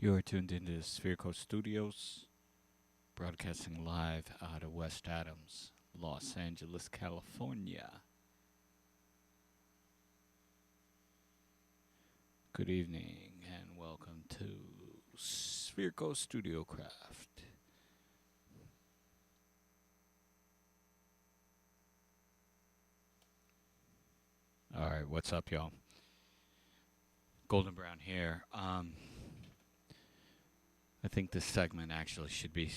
You are tuned into SphereCo Studios, broadcasting live out of West Adams, Los Angeles, California. Good evening and welcome to SphereCo StudioCraft. Alright, what's up, y'all? GoldenBrown here. I think this segment actually should be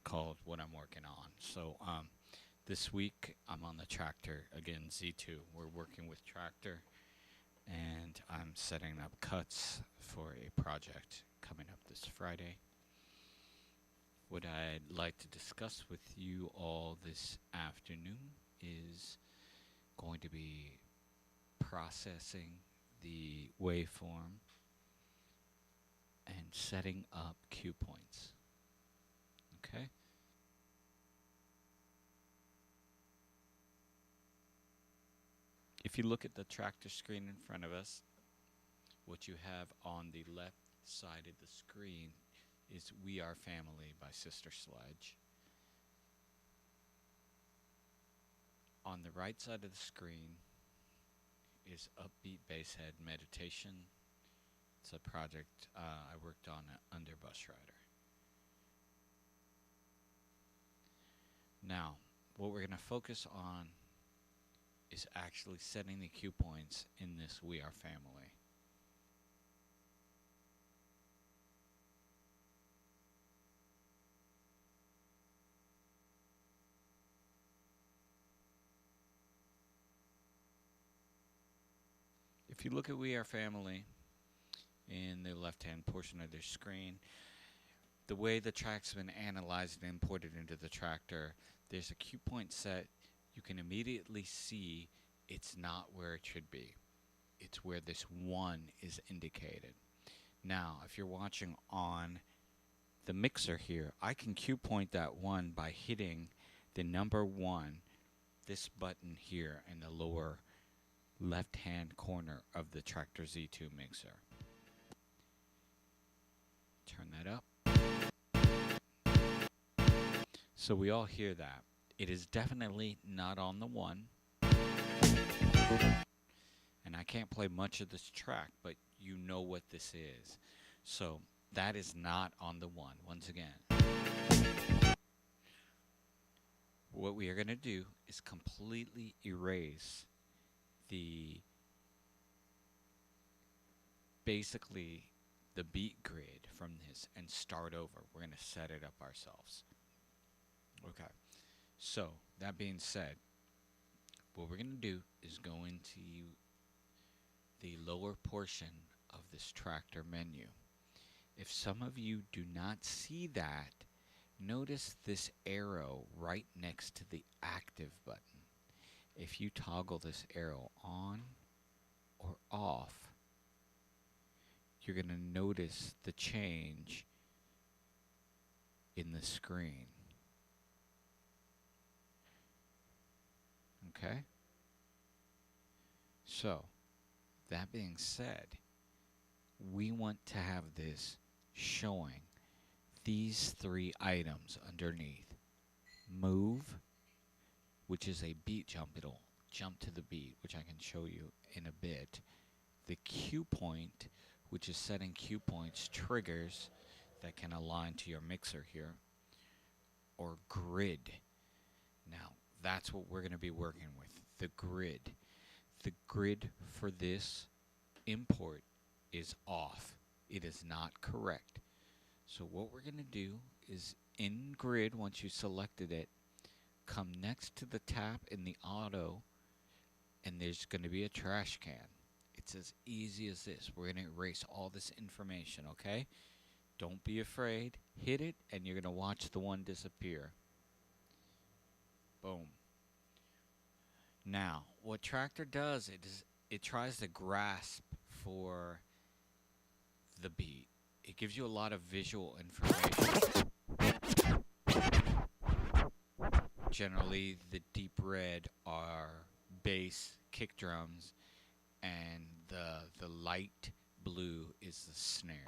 called What I'm Working On. So, this week I'm on the tractor, again, Z2. We're working with tractor, and I'm setting up cuts for a project coming up this Friday. What I'd like to discuss with you all this afternoon is going to be processing the waveform and setting up cue points. Okay? If you look at the tractor screen in front of us, what you have on the left side of the screen is We Are Family by Sister Sledge. On the right side of the screen is Upbeat Basshead Meditation. It's a project I worked on under Bus Rider. Now, what we're going to focus on is actually setting the cue points in this We Are Family. If you look at We Are Family in the left-hand portion of the screen, the way the track's been analyzed and imported into the tractor, there's a cue point set. You can immediately see it's not where it should be. It's where this 1 is indicated. Now, if you're watching on the mixer here, I can cue point that 1 by hitting the number 1, this button here in the lower left-hand corner of the Tractor Z2 mixer. Turn that up. So we all hear that. It is definitely not on the 1. And I can't play much of this track, but you know what this is. So that is not on the 1, once again. What we are going to do is completely erase basically the beat grid from this and start over. We're going to set it up ourselves. Okay, so that being said, what we're going to do is go into the lower portion of this tractor menu. If some of you do not see that, notice this arrow right next to the active button. If you toggle this arrow on or off, you're going to notice the change in the screen. Okay? So, that being said, we want to have this showing these 3 items underneath. Move, which is a beat jump. It'll jump to the beat, which I can show you in a bit. The cue point, which is setting cue points, triggers that can align to your mixer here. Or grid. Now, that's what we're going to be working with, the grid. The grid for this import is off. It is not correct. So what we're going to do is in grid, once you selected it, come next to the tap in the auto, and there's going to be a trash can. It's as easy as this. We're going to erase all this information, okay? Don't be afraid. Hit it, and you're going to watch the 1 disappear. Boom. Now, what Tractor does is it tries to grasp for the beat. It gives you a lot of visual information. Generally, the deep red are bass, kick drums, and the light blue is the snare.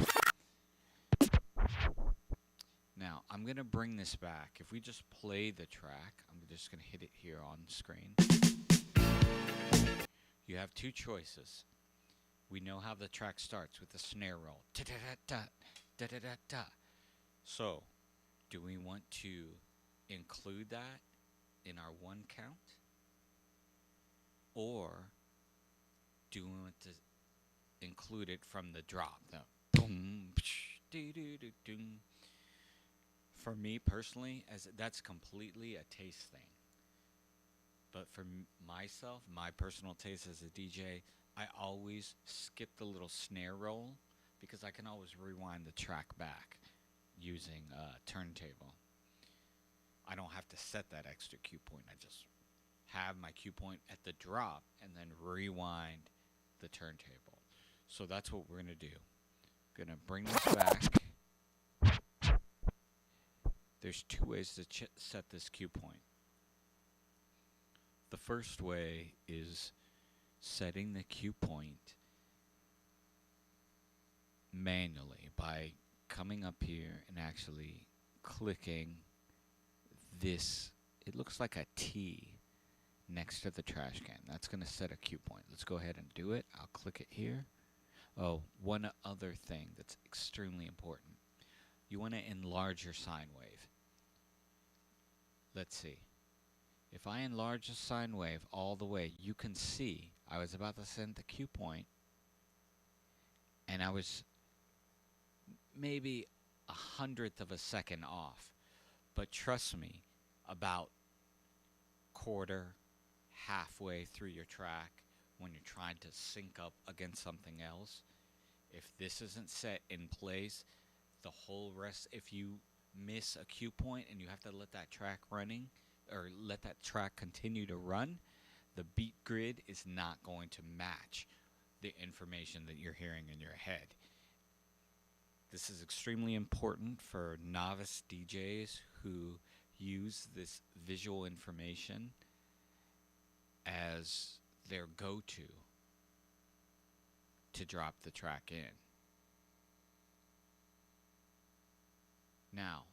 Now, I'm going to bring this back. If we just play the track, I'm just going to hit it here on screen. You have two choices. We know how the track starts with the snare roll. Da-da-da-da, da-da-da-da. So, do we want to include that in our one count? Or do we want to include it from the drop? The boom, psh, doo-doo-doo-doo. For me personally, that's completely a taste thing. But for myself, my personal taste as a DJ, I always skip the little snare roll because I can always rewind the track back using a turntable. I don't have to set that extra cue point. I just have my cue point at the drop and then rewind the turntable. So that's what we're going to do. Going to bring this back. There's two ways to set this cue point. The first way is setting the cue point manually by coming up here and actually clicking this. It looks like a T next to the trash can. That's going to set a cue point. Let's go ahead and do it. I'll click it here. Oh, one other thing that's extremely important. You want to enlarge your sine wave. Let's see. If I enlarge the sine wave all the way, you can see I was about to send the cue point, and I was maybe 1/100th of a second off. But trust me, about quarter, halfway through your track, when you're trying to sync up against something else, if this isn't set in place, the whole rest, if you miss a cue point and you have to let that track running, or let that track continue to run, the beat grid is not going to match the information that you're hearing in your head. This is extremely important for novice DJs who use this visual information as their go-to to drop the track in. Now,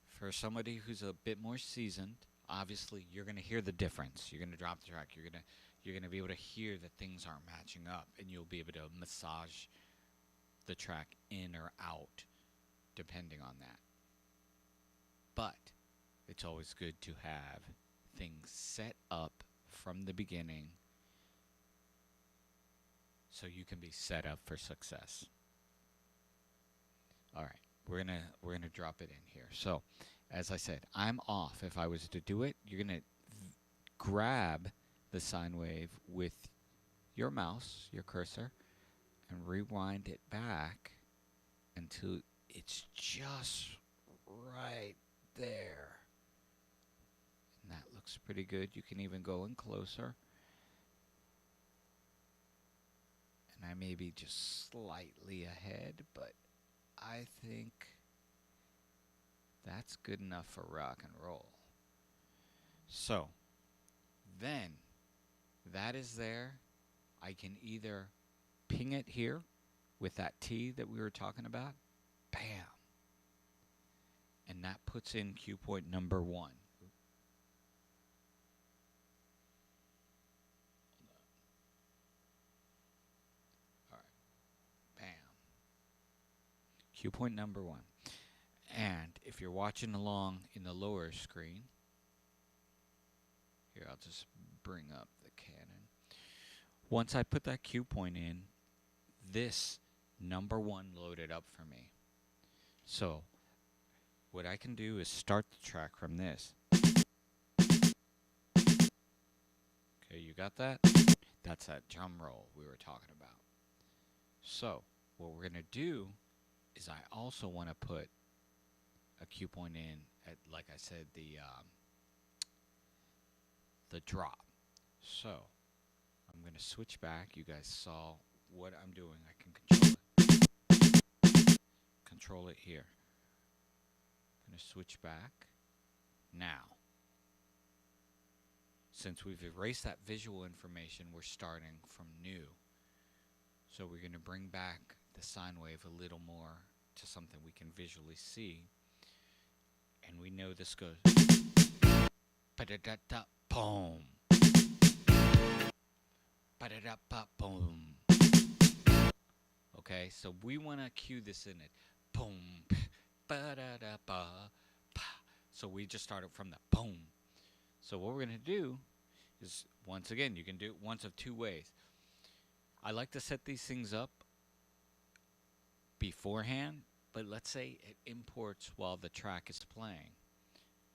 for somebody who's a bit more seasoned, obviously you're going to hear the difference. You're going to drop the track. You're going to be able to hear that things aren't matching up, and you'll be able to massage the track in or out depending on that. But it's always good to have things set up from the beginning so you can be set up for success. All right. We're gonna drop it in here. So, as I said, I'm off. If I was to do it, you're gonna grab the sine wave with your mouse, your cursor, and rewind it back until it's just right there. And that looks pretty good. You can even go in closer. And I may be just slightly ahead, but I think that's good enough for rock and roll. So, then, that is there. I can either ping it here with that T that we were talking about. Bam. And that puts in cue point number 1. Cue point number 1. And if you're watching along in the lower screen, here I'll just bring up the Canon. Once I put that cue point in, this number 1 loaded up for me. So what I can do is start the track from this. Okay, you got that? That's that drum roll we were talking about. So what we're going to do is I also want to put a cue point in at, like I said, the drop. So I'm going to switch back. You guys saw what I'm doing. I can control it. Control it here. I'm going to switch back. Now, since we've erased that visual information, we're starting from new. So we're going to bring back the sine wave a little more to something we can visually see. And we know this goes ba-da-da-da, boom, ba-da-da-ba, boom. Okay, so we want to cue this in it. Boom, ba-da-da-ba, pa. So we just started from the boom. So what we're going to do is, once again, you can do it once of two ways. I like to set these things up beforehand, but let's say it imports while the track is playing.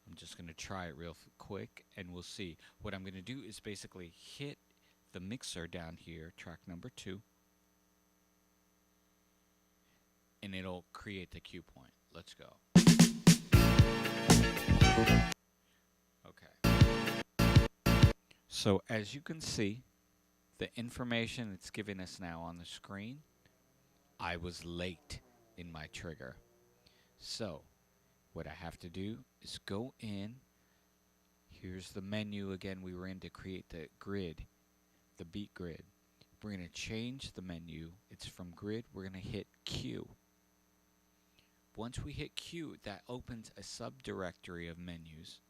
I'm just going to try it real quick and we'll see. What I'm going to do is basically hit the mixer down here, track number 2, and it'll create the cue point. Let's go. Okay. So as you can see, the information it's giving us now on the screen, I was late in my trigger. So what I have to do is go in. Here's the menu again we were in to create the grid, the beat grid. We're going to change the menu. It's from grid. We're going to hit Q. Once we hit Q, that opens a subdirectory of menus.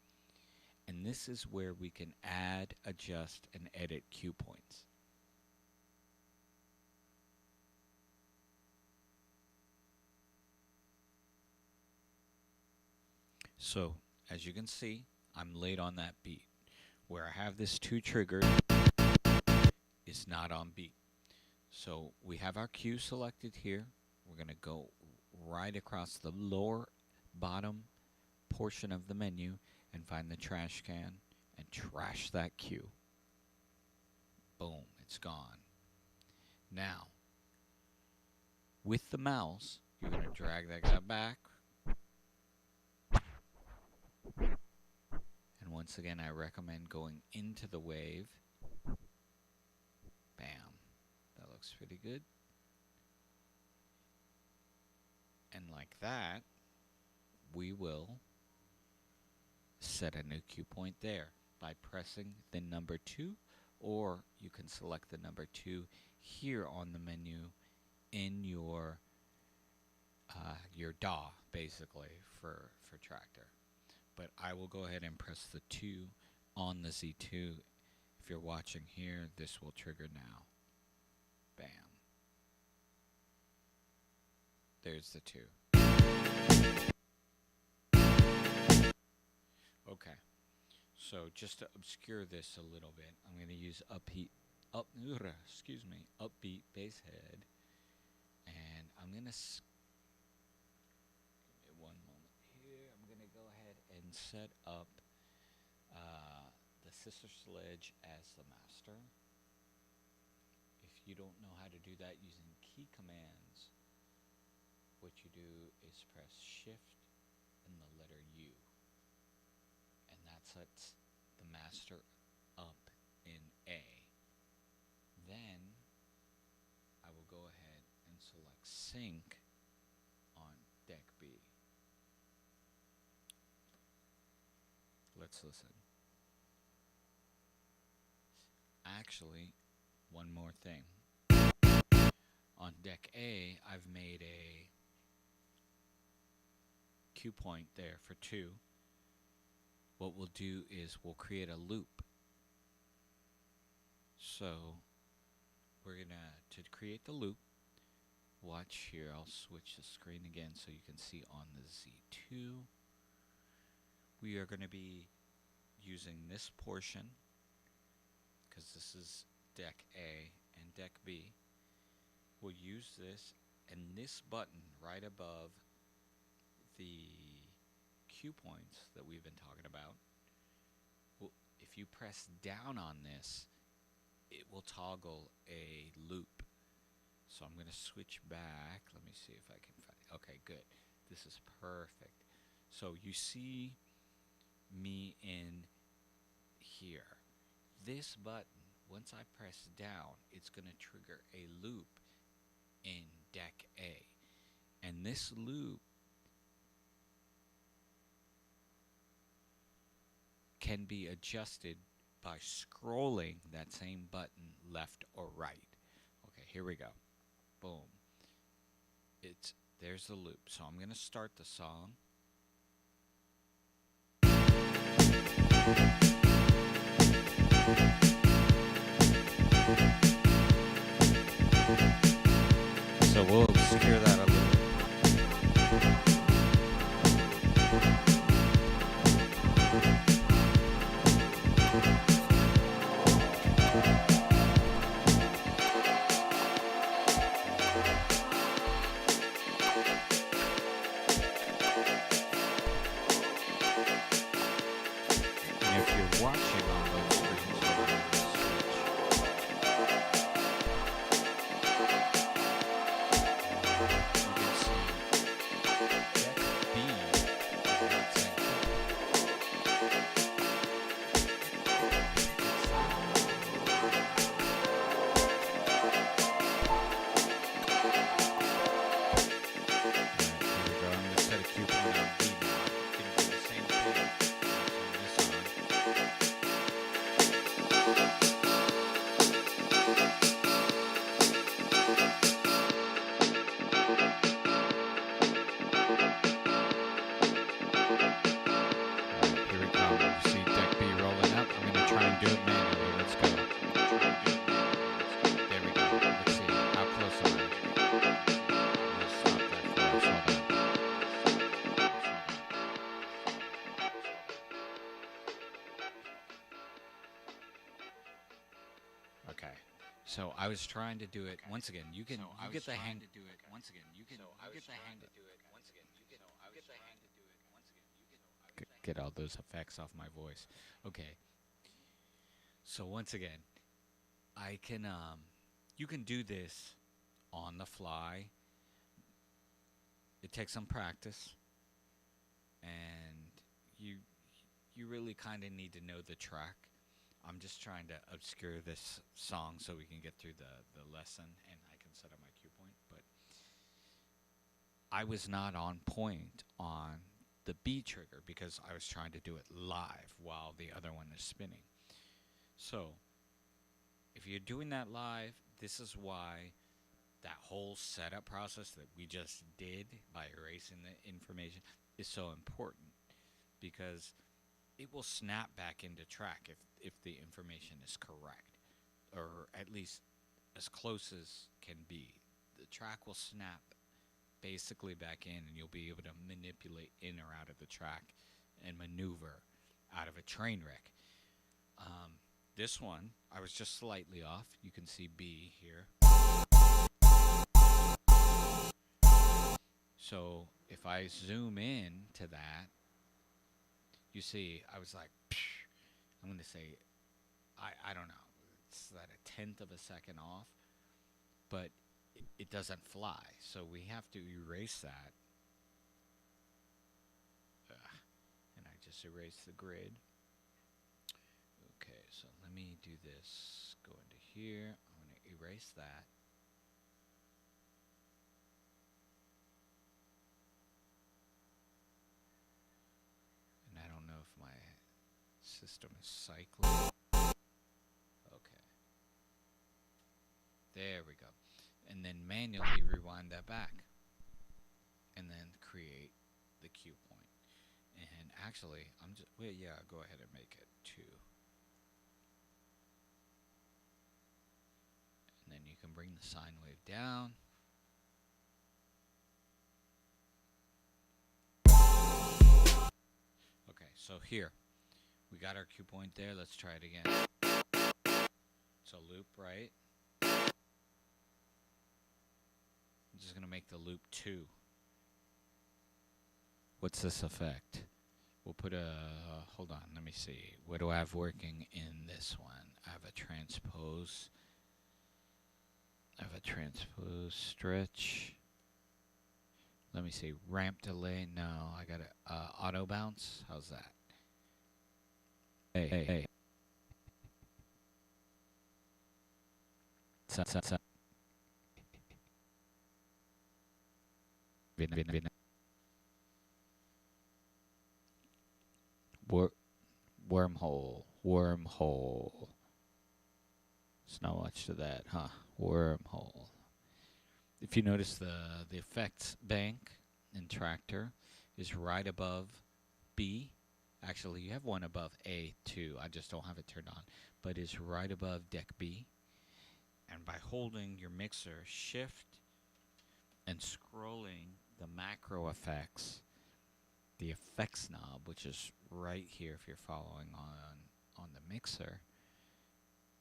And this is where we can add, adjust, and edit cue points. So, as you can see, I'm late on that beat. Where I have this 2 triggered, it's not on beat. So we have our cue selected here. We're going to go right across the lower bottom portion of the menu and find the trash can and trash that cue. Boom, it's gone. Now, with the mouse, you're going to drag that guy back. And once again, I recommend going into the wave. Bam. That looks pretty good. And like that, we will set a new cue point there by pressing the number 2, or you can select the number 2 here on the menu in your DAW, basically, for Tractor. But I will go ahead and press the 2 on the Z2. If you're watching here, this will trigger now. Bam. There's the 2. Okay. So just to obscure this a little bit, I'm going to use upbeat bass head, and I'm going to give me one moment here. I'm going to go ahead and set up the Sister Sledge as the master. If you don't know how to do that using key commands, what you do is press Shift and the letter U, and that sets the master up in A. Then I will go ahead and select Sync on deck B. Let's listen. Actually, one more thing. On deck A, I've made a cue point there for 2. What we'll do is we'll create a loop. So we're gonna, to create the loop, watch here, I'll switch the screen again so you can see on the Z2. We are gonna be using this portion, because this is deck A and deck B. We'll use this, and this button right above the cue points that we've been talking about, if you press down on this, it will toggle a loop. So I'm going to switch back. Let me see if I can find it. Okay, good. This is perfect. So you see me in here. This button, once I press down, it's going to trigger a loop in deck A. And this loop can be adjusted by scrolling that same button left or right. Okay, here we go. Boom. It's there's the loop. So I'm going to start the song. So we'll obscure that a little. And if you're watching on those screens, we're going to So I was trying to do it once again. You get the hang to do it once again. You get the hang to do it once again. You get the hang to do it once again. Get all those effects off my voice. Okay. So once again, I can you can do this on the fly. It takes some practice, and you really kind of need to know the track. I'm just trying to obscure this song so we can get through the lesson and I can set up my cue point. But I was not on point on the B trigger because I was trying to do it live while the other one is spinning. So if you're doing that live, this is why that whole setup process that we just did by erasing the information is so important, because it will snap back into track if the information is correct, or at least as close as can be. The track will snap basically back in, and you'll be able to manipulate in or out of the track and maneuver out of a train wreck. This one, I was just slightly off. You can see B here. So if I zoom in to that, you see, I was like, psh, I'm going to say, I don't know, it's that 1/10 of a second off, but it doesn't fly. So we have to erase that. And I just erased the grid. Okay, so let me do this. Go into here. I'm going to erase that. I don't know if my system is cycling. Okay. There we go. And then manually rewind that back. And then create the cue point. And actually, I'm just, well, yeah, go ahead and make it 2. And then you can bring the sine wave down. Okay, so here, we got our cue point there. Let's try it again. So loop right. I'm just going to make the loop 2. What's this effect? We'll put a, hold on, let me see. What do I have working in this one? I have a transpose. I have a transpose stretch. Let me see, ramp delay, no, I got a auto bounce, how's that? Hey. Wormhole. There's not much to that, huh? Wormhole. if you notice, the effects bank in Tractor is right above B. Actually, you have one above A too. I just don't have it turned on, but it's right above deck B. And by holding your mixer shift and scrolling the macro effects, the effects knob, which is right here if you're following on the mixer,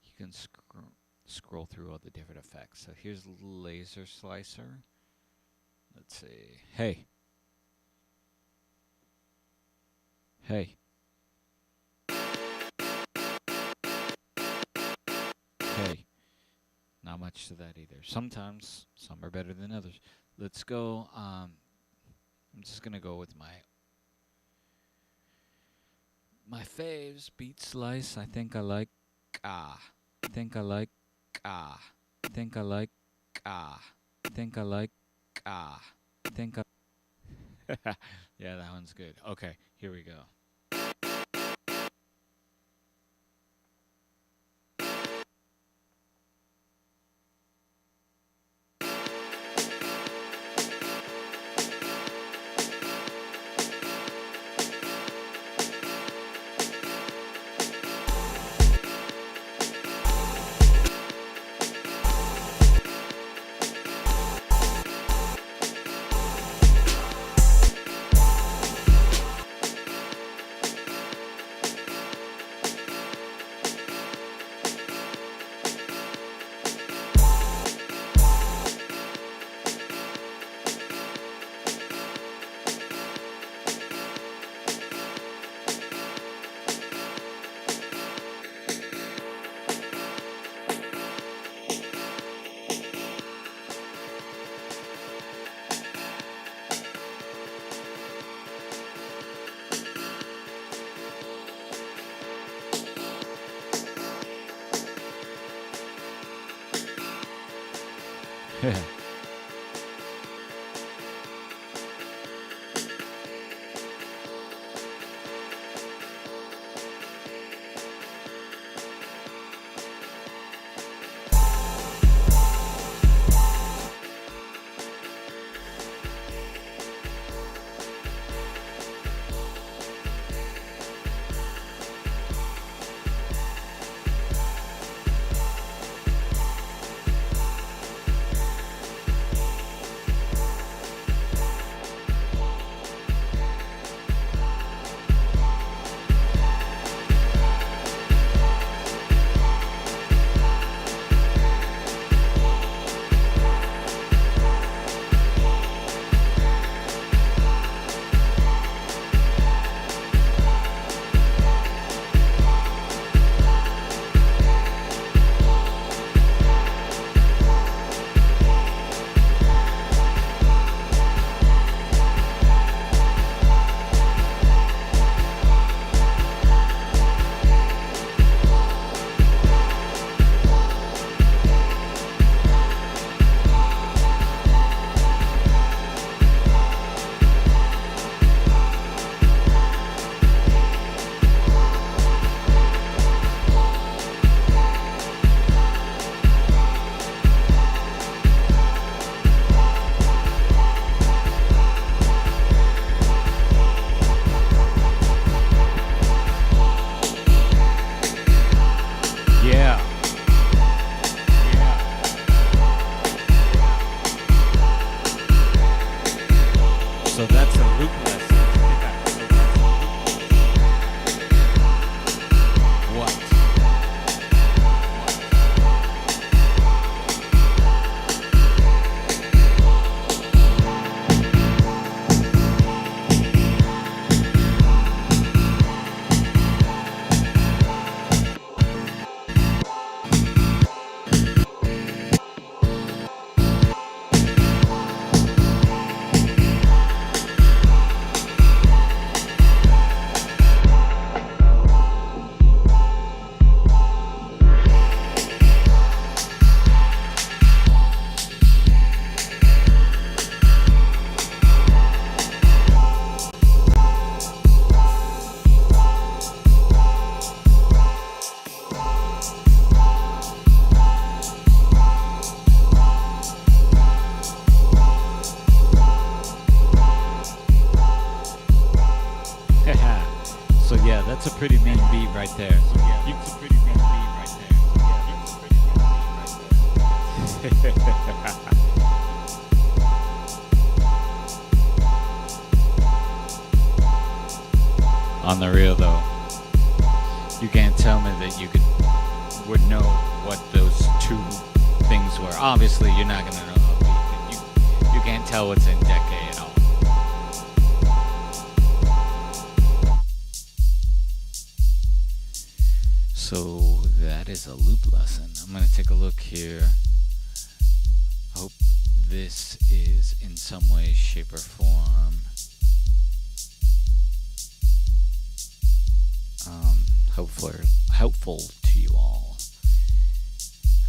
you can scroll through all the different effects. So here's laser slicer. Let's see. Hey. Hey. Hey. Not much to that either. Sometimes some are better than others. Let's go. I'm just gonna go with my faves. Beat slice. I think I like ah. I think I like ah. I think I like ah. I think I like ah. I think I. Yeah, that one's good. Okay, here we go. Yeah. pretty mean beat right there. On the real though, you can't tell me that you would know what those two things were. Obviously, you're not gonna know upbeat. You can't tell what's in decade at all. So that is a loop lesson. I'm gonna take a look here. Hope this is in some way, shape, or form helpful to you all.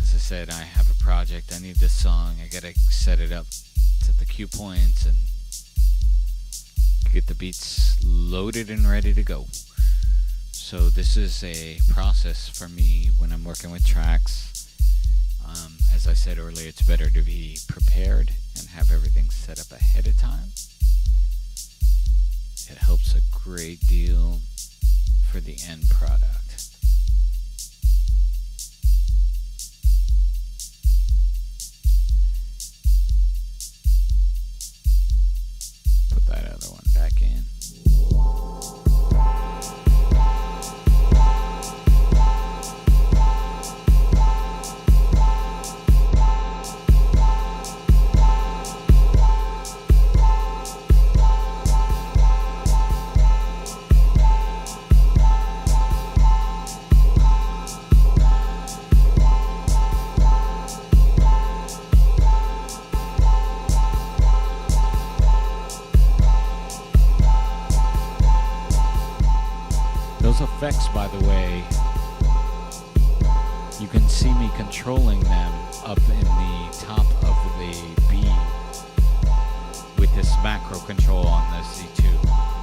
As I said, I have a project. I need this song. I gotta set it up, set the cue points, and get the beats loaded and ready to go. So this is a process for me when I'm working with tracks. As I said earlier, it's better to be prepared and have everything set up ahead of time. It helps a great deal for the end product. Put that other one back in. Those effects, by the way, you can see me controlling them up in the top of the beat with this macro control on the Z2.